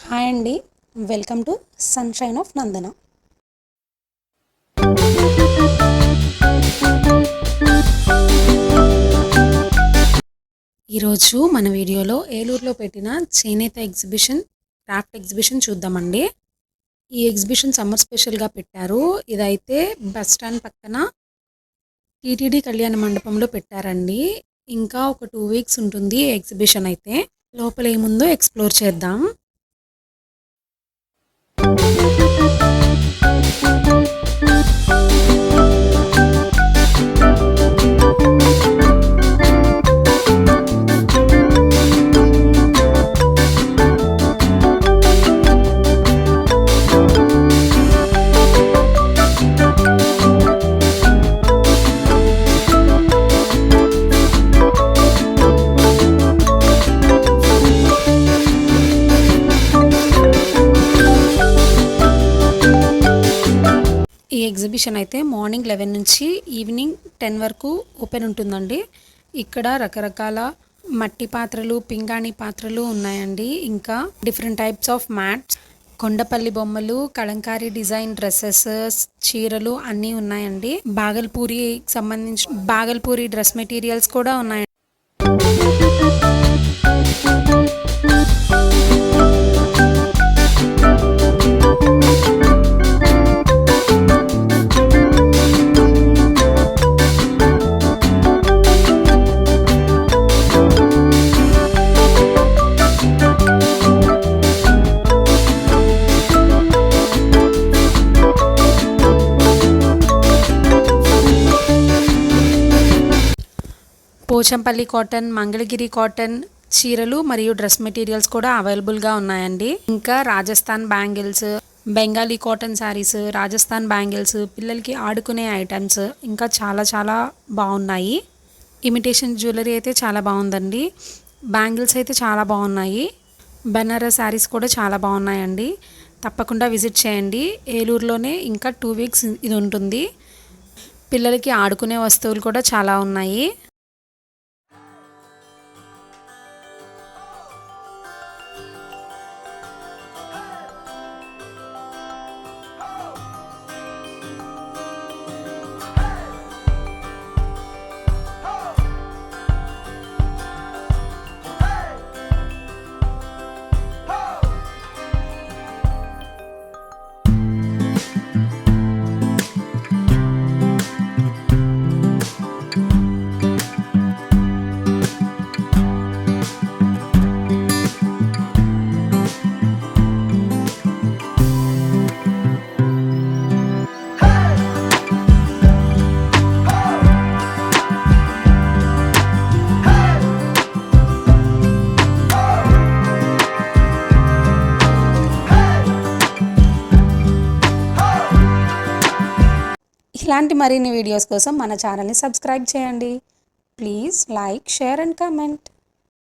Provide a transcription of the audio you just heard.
Hi అండి. Welcome to sunshine of నందన. ఈరోజు మన వీడియోలో ఏలూరులో పెట్టిన చేనేత ఎగ్జిబిషన్, క్రాఫ్ట్ ఎగ్జిబిషన్ చూద్దామండి. ఈ ఎగ్జిబిషన్ సమ్మర్ స్పెషల్గా పెట్టారు. ఇదైతే బస్ స్టాండ్ పక్కన టీటీడీ కళ్యాణ మండపంలో పెట్టారండి. ఇంకా ఒక 2 వీక్స్ ఉంటుంది ఎగ్జిబిషన్ అయితే. లోపల ఏముందో ఎక్స్ప్లోర్ చేద్దాం. ఈ ఎగ్జిబిషన్ అయితే మార్నింగ్ 11 నుంచి ఈవినింగ్ 10 వరకు ఓపెన్ ఉంటుందండి. ఇక్కడ రకరకాల మట్టి పాత్రలు, పింగాణి పాత్రలు ఉన్నాయండి. ఇంకా different types of mats, Kondapalli బొమ్మలు, కలంకారీ డిజైన్ డ్రెస్సెస్, చీరలు అన్నీ ఉన్నాయండి. బాగల్పూరి డ్రెస్ మెటీరియల్స్ కూడా ఉన్నాయి. పోచంపల్లి కాటన్, మంగళగిరి కాటన్ చీరలు మరియు డ్రెస్ మెటీరియల్స్ కూడా అవైలబుల్గా ఉన్నాయండి. ఇంకా Rajasthan bangles, Bengali cotton saris, Rajasthan bangles, పిల్లలకి ఆడుకునే ఐటమ్స్ ఇంకా చాలా చాలా బాగున్నాయి. ఇమిటేషన్ జ్యువెలరీ అయితే చాలా బాగుందండి. బ్యాంగిల్స్ అయితే చాలా బాగున్నాయి. బనారస్ శారీస్ కూడా చాలా బాగున్నాయండి. తప్పకుండా విజిట్ చేయండి. ఏలూరులోనే ఇంకా 2 వీక్స్ ఇది ఉంటుంది. పిల్లలకి ఆడుకునే వస్తువులు కూడా చాలా ఉన్నాయి. ఇలాంటి మరిన్ని వీడియోస్ కోసం మన ఛానల్ని సబ్స్క్రైబ్ చేయండి. Please like, share and comment.